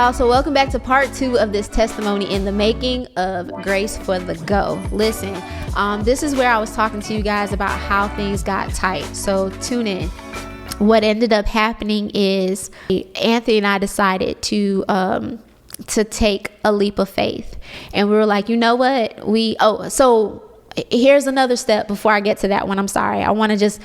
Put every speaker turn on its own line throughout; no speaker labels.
y'all, so welcome back to part 2 of this testimony in the making of Grace for the Go. Listen, this is where I was talking to you guys about how things got tight, so tune in. What ended up happening is Anthony and I decided to take a leap of faith, and we were like, you know what, so here's another step before I get to that one. I'm sorry, I want to just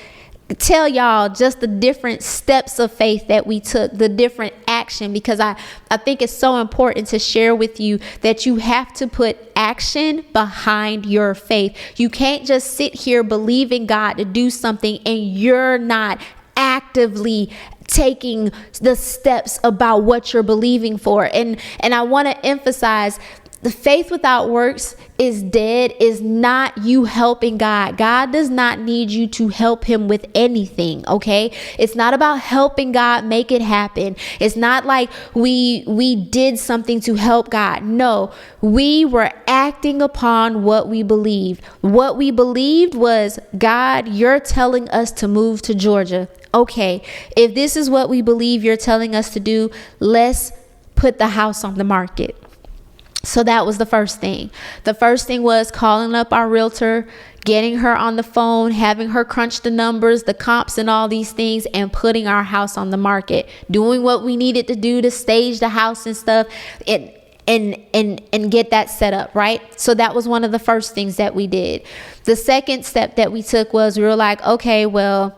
tell y'all just the different steps of faith that we took, the different action, because I think it's so important to share with you that you have to put action behind your faith. You can't just sit here believing God to do something and you're not actively taking the steps about what you're believing for. And I want to emphasize, the faith without works is dead, is not you helping God. God does not need you to help him with anything, okay? It's not about helping God make it happen. It's not like we did something to help God. No, we were acting upon what we believed. What we believed was, God, you're telling us to move to Georgia. Okay, if this is what we believe you're telling us to do, let's put the house on the market. So that was the first thing. The first thing was calling up our realtor, getting her on the phone, having her crunch the numbers, the comps and all these things, and putting our house on the market, doing what we needed to do to stage the house and stuff, and get that set up, right? So that was one of the first things that we did. The second step that we took was, we were like, okay, well,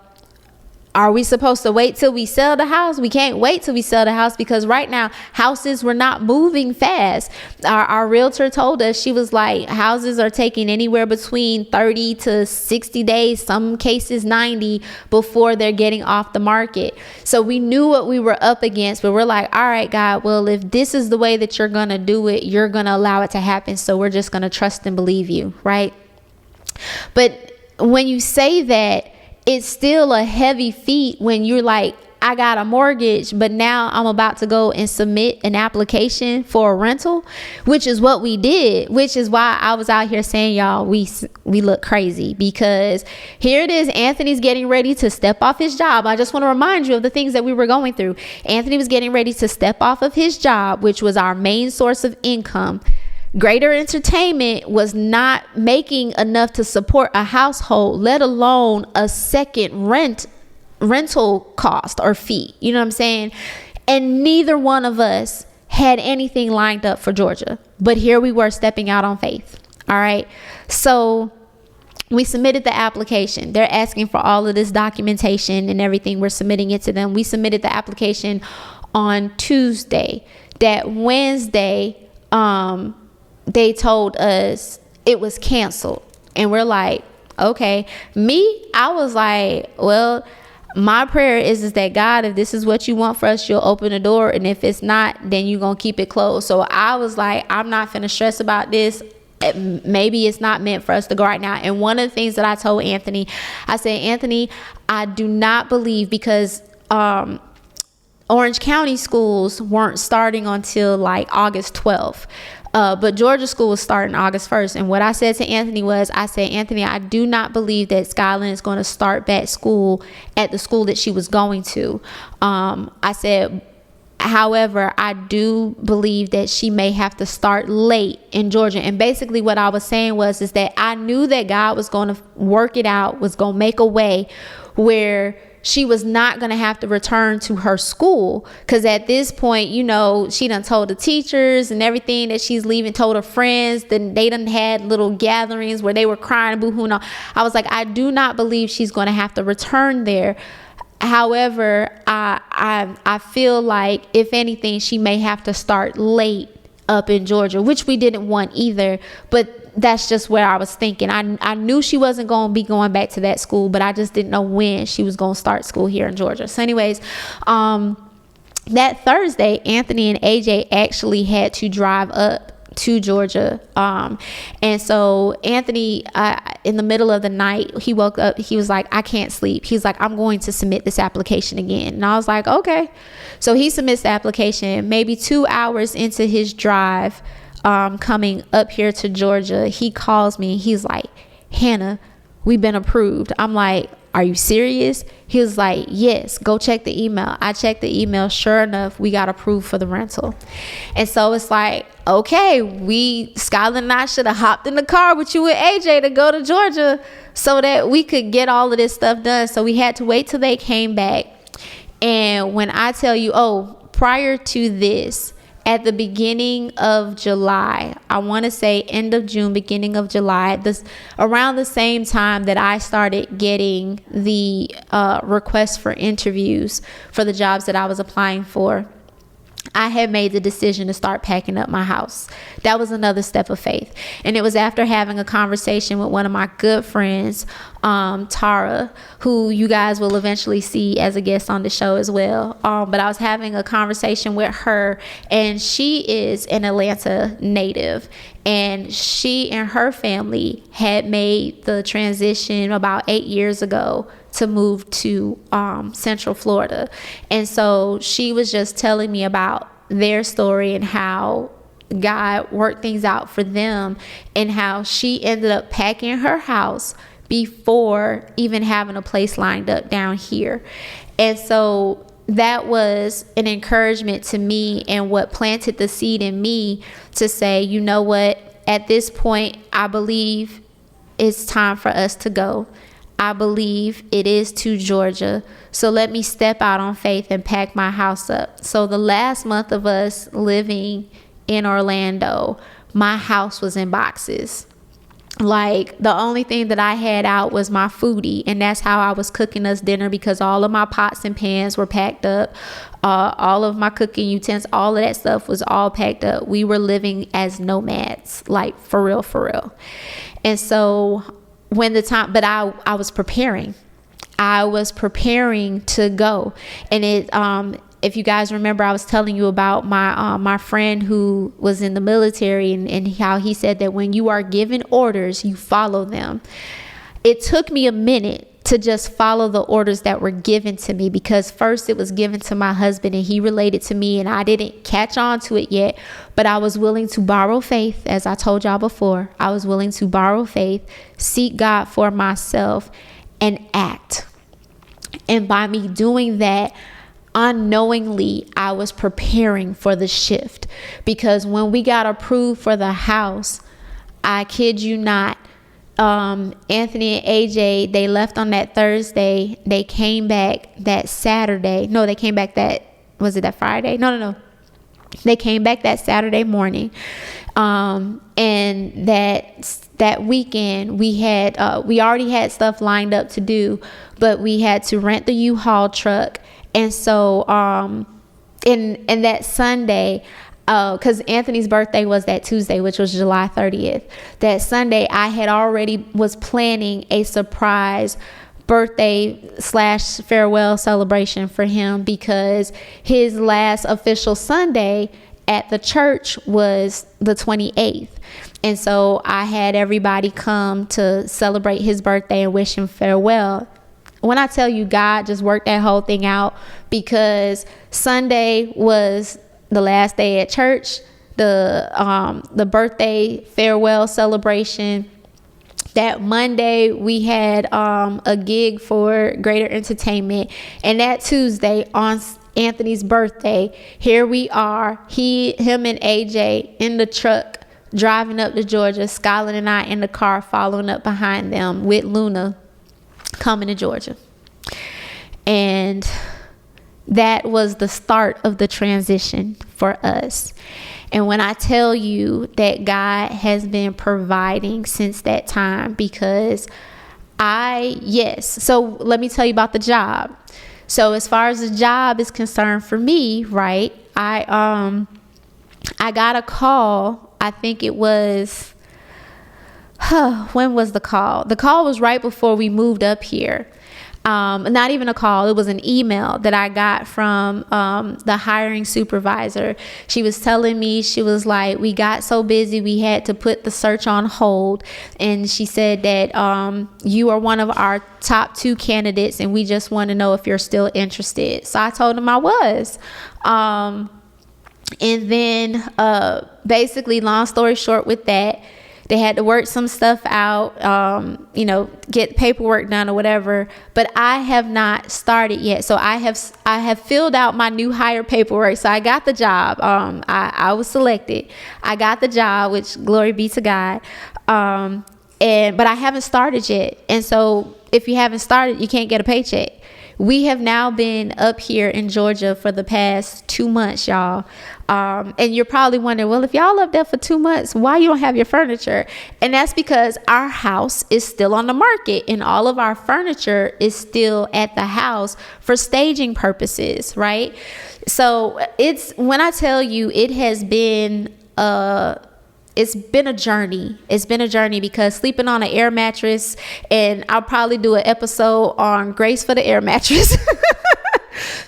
are we supposed to wait till we sell the house? We can't wait till we sell the house, because right now houses were not moving fast. Our realtor told us, she was like, houses are taking anywhere between 30 to 60 days, some cases 90, before they're getting off the market. So we knew what we were up against, but we're like, all right, God, well, if this is the way that you're going to do it, you're going to allow it to happen. So we're just going to trust and believe you, right? But when you say that, it's still a heavy feat when you're like, I got a mortgage, but now I'm about to go and submit an application for a rental, which is what we did, which is why I was out here saying, y'all, we look crazy, because here it is. Anthony's getting ready to step off his job. I just want to remind you of the things that we were going through. Anthony was getting ready to step off of his job, which was our main source of income. Greater Entertainment was not making enough to support a household, let alone a second rental cost or fee. You know what I'm saying? And neither one of us had anything lined up for Georgia. But here we were, stepping out on faith. All right. So we submitted the application. They're asking for all of this documentation and everything. We're submitting it to them. We submitted the application on Tuesday. That Wednesday, they told us it was canceled. And we're like, okay. I was like, well, my prayer is that, God, if this is what you want for us, you'll open the door. And if it's not, then you're going to keep it closed. So I was like, I'm not finna stress about this. Maybe it's not meant for us to go right now. And one of the things that I told Anthony, I said, Anthony, I do not believe, because Orange County schools weren't starting until like August 12th. But Georgia school was starting August 1st. And what I said to Anthony was, I said, Anthony, I do not believe that Skyland is going to start back school at the school that she was going to. I said, however, I do believe that she may have to start late in Georgia. And basically what I was saying is that I knew that God was going to work it out, was going to make a way where she was not going to have to return to her school, because at this point, you know, she done told the teachers and everything that she's leaving, told her friends, then they done had little gatherings where they were crying, boo-hoo. No, I was like, I do not believe she's going to have to return there. However, I feel like, if anything, she may have to start late up in Georgia, which we didn't want either. But that's just where I was thinking. I knew she wasn't going to be going back to that school, but I just didn't know when she was going to start school here in Georgia. So anyways, that Thursday, Anthony and AJ actually had to drive up to Georgia. And so Anthony, in the middle of the night, he woke up, he was like, I can't sleep. He's like, I'm going to submit this application again. And I was like, okay. So he submits the application. Maybe 2 hours into his drive, coming up here to Georgia, he calls me. He's like, Hannah, we've been approved. I'm like, are you serious? He was like, yes, go check the email. I checked the email. Sure enough, we got approved for the rental. And so it's like, okay, Skylar and I should have hopped in the car with you and AJ to go to Georgia so that we could get all of this stuff done. So we had to wait till they came back. And when I tell you, prior to this, at the beginning of July, I want to say end of June, beginning of July, around the same time that I started getting the requests for interviews for the jobs that I was applying for, I had made the decision to start packing up my house. That was another step of faith. And it was after having a conversation with one of my good friends, Tara, who you guys will eventually see as a guest on the show as well. But I was having a conversation with her, and she is an Atlanta native. And she and her family had made the transition about 8 years ago to move to Central Florida. And so she was just telling me about their story and how God worked things out for them, and how she ended up packing her house before even having a place lined up down here. And so that was an encouragement to me, and what planted the seed in me to say, you know what, at this point, I believe it's time for us to go. I believe it is to Georgia. So let me step out on faith and pack my house up. So the last month of us living in Orlando, my house was in boxes. Like, the only thing that I had out was my foodie, and that's how I was cooking us dinner, because all of my pots and pans were packed up. All of my cooking utensils, all of that stuff was all packed up. We were living as nomads, like for real. And so when the time, but I was preparing to go. And if you guys remember, I was telling you about my friend who was in the military, and how he said that when you are given orders, you follow them. It took me a minute to just follow the orders that were given to me, because first it was given to my husband and he related to me, and I didn't catch on to it yet, but I was willing to borrow faith. As I told y'all before, I was willing to borrow faith, seek God for myself, and act. And by me doing that, unknowingly, I was preparing for the shift, because when we got approved for the house, I kid you not, Anthony and AJ, they left on that Thursday. They came back that Saturday. No, they came back was it that Friday? No. They came back that Saturday morning. And that weekend we already had stuff lined up to do, but we had to rent the U-Haul truck. And so, in that Sunday, because Anthony's birthday was that Tuesday, which was July 30th. That Sunday, I had already was planning a surprise birthday / farewell celebration for him, because his last official Sunday at the church was the 28th. And so I had everybody come to celebrate his birthday and wish him farewell. When I tell you, God just worked that whole thing out, because Sunday was the last day at church, the birthday farewell celebration. That Monday we had a gig for Greater Entertainment, and that Tuesday on Anthony's birthday, here we are, him and AJ in the truck driving up to Georgia, Skylar and I in the car following up behind them with Luna, coming to Georgia. And that was the start of the transition for us. And when I tell you that God has been providing since that time, because so let me tell you about the job. So as far as the job is concerned for me, right, I got a call. I think it was, when was the call? The call was right before we moved up here. Not even a call, it was an email that I got from the hiring supervisor. She was telling me, she was like, we got so busy we had to put the search on hold, and she said that you are one of our top 2 candidates, and we just want to know if you're still interested. So I told him I was. And then basically, long story short with that, They had to work some stuff out, get paperwork done or whatever. But I have not started yet. So I have filled out my new hire paperwork. So I got the job. I was selected. I got the job, which glory be to God. But I haven't started yet. And so if you haven't started, you can't get a paycheck. We have now been up here in Georgia for the past 2 months, y'all. And you're probably wondering, well, if y'all up there for 2 months, why you don't have your furniture? And that's because our house is still on the market and all of our furniture is still at the house for staging purposes, right? So when I tell you, it has been it's been a journey. It's been a journey because sleeping on an air mattress, and I'll probably do an episode on grace for the air mattress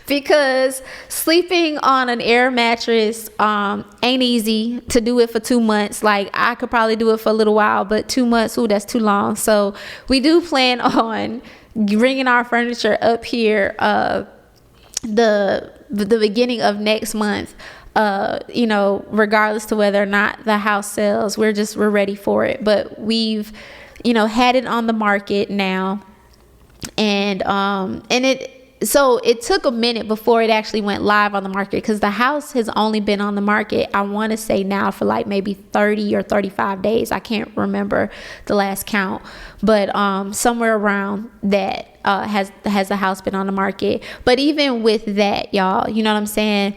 because sleeping on an air mattress ain't easy to do it for 2 months. Like I could probably do it for a little while, but 2 months, that's too long. So we do plan on bringing our furniture up here the beginning of next month. Regardless to whether or not the house sells, we're ready for it. But we've, had it on the market now. And it took a minute before it actually went live on the market because the house has only been on the market, I want to say now for like maybe 30 or 35 days. I can't remember the last count, but somewhere around that has the house been on the market. But even with that, y'all, you know what I'm saying?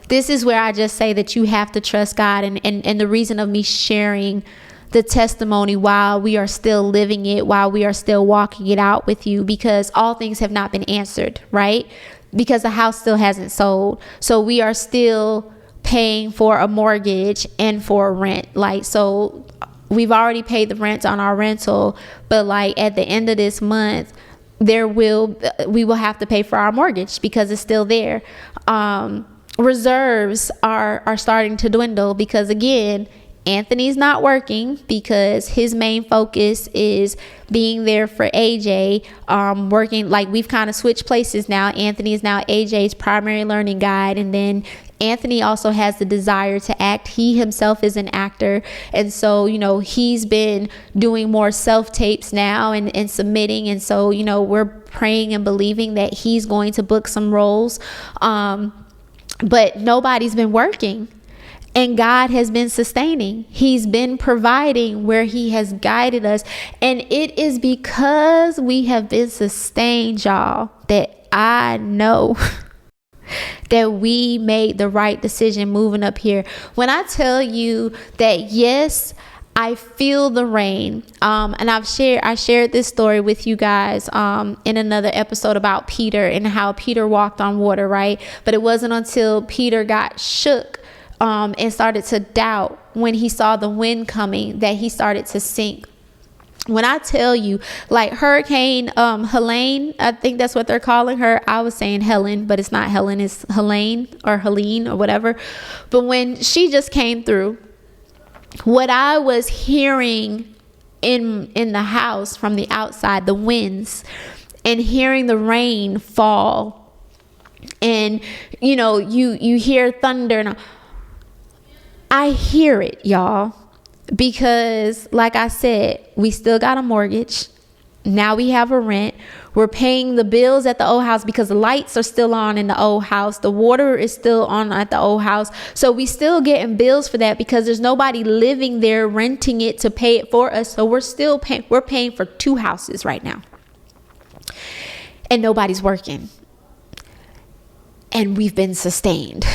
This is where I just say that you have to trust God, and the reason of me sharing the testimony while we are still living it, while we are still walking it out with you, because all things have not been answered, right? Because the house still hasn't sold. So we are still paying for a mortgage and for rent. So we've already paid the rent on our rental, but like at the end of this month, we will have to pay for our mortgage because it's still there. Reserves are starting to dwindle because, again, Anthony's not working because his main focus is being there for AJ, working. Like we've kind of switched places now. Anthony is now AJ's primary learning guide, and then Anthony also has the desire to act. He himself is an actor. And so, he's been doing more self-tapes now and submitting. And so, we're praying and believing that he's going to book some roles. But nobody's been working. And God has been sustaining. He's been providing where he has guided us. And it is because we have been sustained, y'all, that I know that we made the right decision moving up here. When I tell you that, yes, I feel the rain. And I shared this story with you guys in another episode about Peter and how Peter walked on water, right? But it wasn't until Peter got shook and started to doubt when he saw the wind coming that he started to sink. When I tell you, like Hurricane Helene, I think that's what they're calling her. I was saying Helen, but it's not Helen, it's Helene or whatever. But when she just came through, what I was hearing in the house from the outside, the winds, and hearing the rain fall, and you hear thunder, and I hear it, y'all. Because like I said, we still got a mortgage. Now we have a rent. We're paying the bills at the old house because the lights are still on in the old house. The water is still on at the old house. So we still getting bills for that because there's nobody living there renting it to pay it for us. So we're paying for 2 houses right now. And nobody's working. And we've been sustained.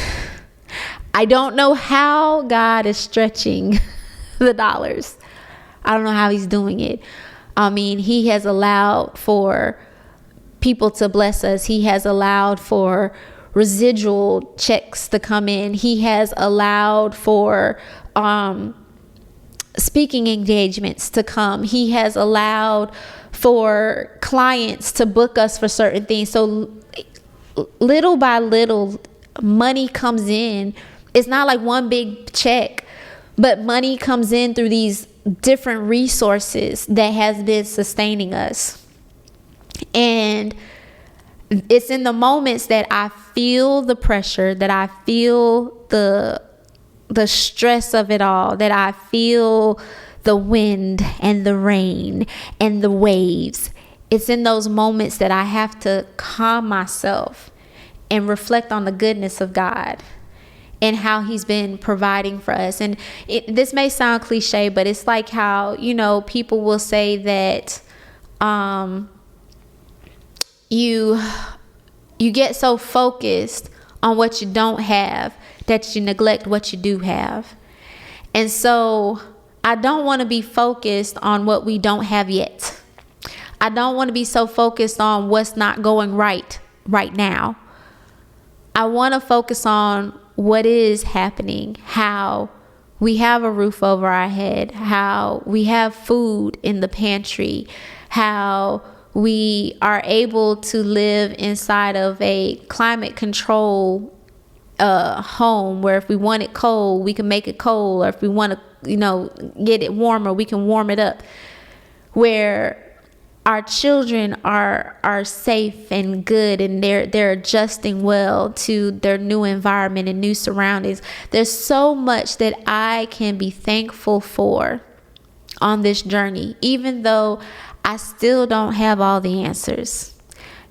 I don't know how God is stretching the dollars. I don't know how he's doing it. I mean, he has allowed for people to bless us. He has allowed for residual checks to come in. He has allowed for speaking engagements to come. He has allowed for clients to book us for certain things. So little by little, money comes in. It's not like one big check, but money comes in through these different resources that has been sustaining us. And it's in the moments that I feel the pressure, that I feel the the stress of it all, that I feel the wind and the rain and the waves, it's in those moments that I have to calm myself and reflect on the goodness of God and how he's been providing for us. And this may sound cliche, but it's like how, people will say that you get so focused on what you don't have that you neglect what you do have. And so I don't want to be focused on what we don't have yet. I don't want to be so focused on what's not going right now. I want to focus on what is happening, how we have a roof over our head, how we have food in the pantry, how we are able to live inside of a climate control home where if we want it cold, we can make it cold, or if we want to, get it warmer, we can warm it up, where our children are safe and good, and they're adjusting well to their new environment and new surroundings. There's so much that I can be thankful for on this journey, even though I still don't have all the answers.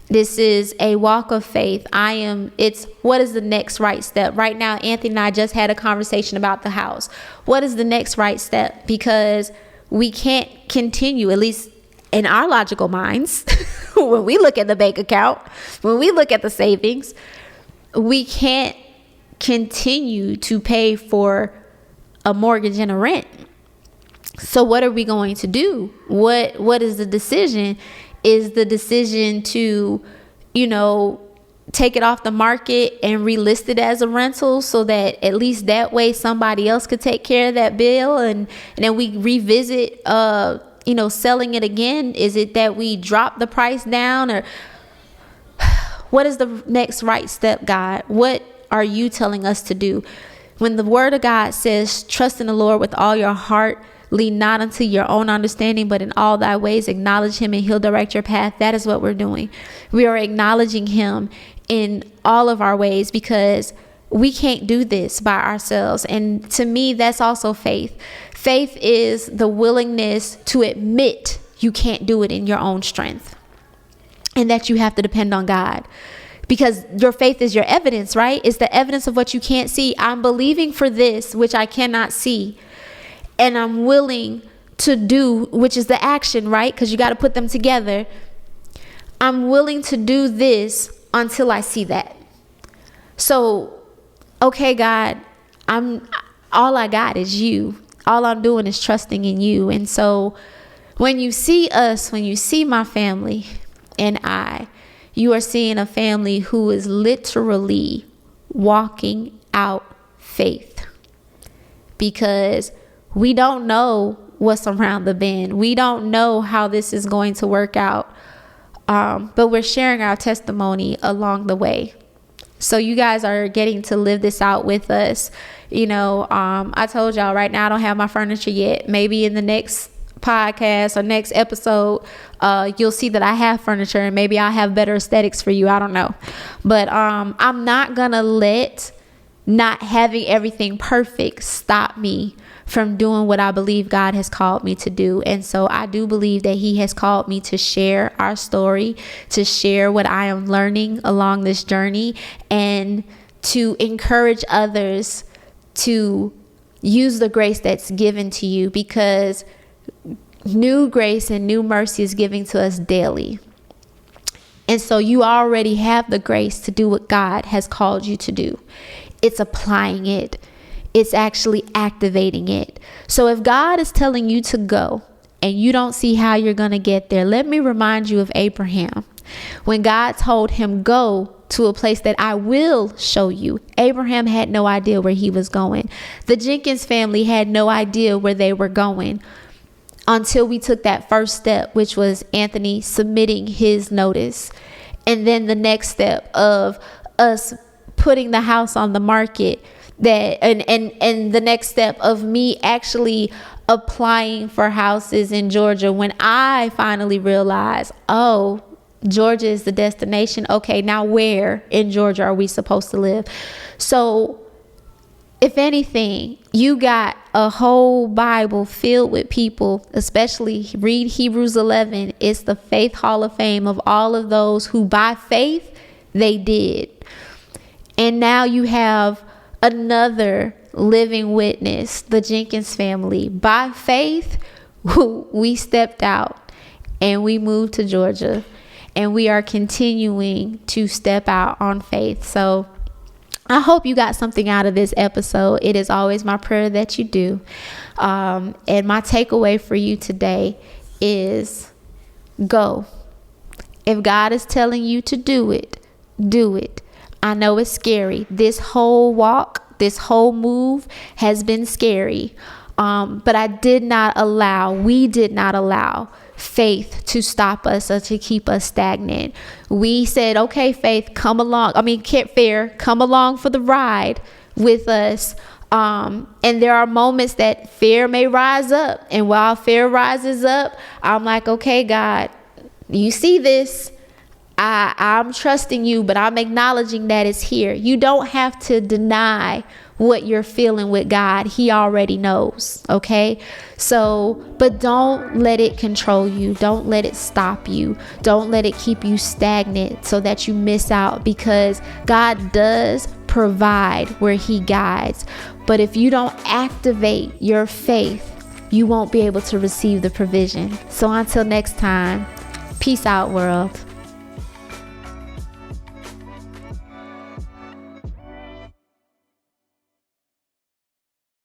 This is a walk of faith. It's what is the next right step? Right now, Anthony and I just had a conversation about the house. What is the next right step? Because we can't continue, at least in our logical minds, when we look at the bank account, when we look at the savings, we can't continue to pay for a mortgage and a rent. So what are we going to do? What is the decision? Is the decision to, take it off the market and relist it as a rental so that at least that way somebody else could take care of that bill, and then we revisit selling it again? Is it that we drop the price down, or what is the next right step, God? What are you telling us to do? When the word of God says, trust in the Lord with all your heart, lean not unto your own understanding, but in all thy ways acknowledge him and he'll direct your path. That is what we're doing. We are acknowledging him in all of our ways, because we can't do this by ourselves. And to me, that's also faith. Faith is the willingness to admit you can't do it in your own strength, and that you have to depend on God. Because your faith is your evidence, right? It's the evidence of what you can't see. I'm believing for this, which I cannot see. And I'm willing to do, which is the action, right? Because you got to put them together. I'm willing to do this until I see that. So, okay, God, all I got is you. All I'm doing is trusting in you. And so when you see us, when you see my family and you are seeing a family who is literally walking out faith, because we don't know what's around the bend. We don't know how this is going to work out. But we're sharing our testimony along the way. So you guys are getting to live this out with us. I told y'all right now I don't have my furniture yet. Maybe in the next podcast or next episode, you'll see that I have furniture, and maybe I'll have better aesthetics for you. I don't know. But I'm not going to let not having everything perfect stop me from doing what I believe God has called me to do. And so I do believe that he has called me to share our story, to share what I am learning along this journey, and to encourage others to use the grace that's given to you, because new grace and new mercy is given to us daily. And so you already have the grace to do what God has called you to do. It's applying it. It's actually activating it. So if God is telling you to go and you don't see how you're going to get there, let me remind you of Abraham. When God told him, go to a place that I will show you, Abraham had no idea where he was going. The Jenkins family had no idea where they were going until we took that first step, which was Anthony submitting his notice. And then the next step of us putting the house on the market, and the next step of me actually applying for houses in Georgia, when I finally realized, oh, Georgia is the destination. Okay, now where in Georgia are we supposed to live? So if anything, you got a whole Bible filled with people, especially read Hebrews 11. It's the faith hall of fame of all of those who by faith, they did. And now you have another living witness, the Jenkins family. By faith, we stepped out and we moved to Georgia, and we are continuing to step out on faith. So I hope you got something out of this episode. It is always my prayer that you do. And my takeaway for you today is go. If God is telling you to do it, do it. I know it's scary. This whole walk, this whole move has been scary. But we did not allow faith to stop us or to keep us stagnant. We said, okay, faith, come along. Come along for the ride with us. And there are moments that fear may rise up. And while fear rises up, I'm like, okay, God, you see this. I'm trusting you, but I'm acknowledging that it's here. You don't have to deny what you're feeling with God. He already knows. Okay. So, but don't let it control you. Don't let it stop you. Don't let it keep you stagnant so that you miss out, because God does provide where he guides. But if you don't activate your faith, you won't be able to receive the provision. So until next time, peace out, world.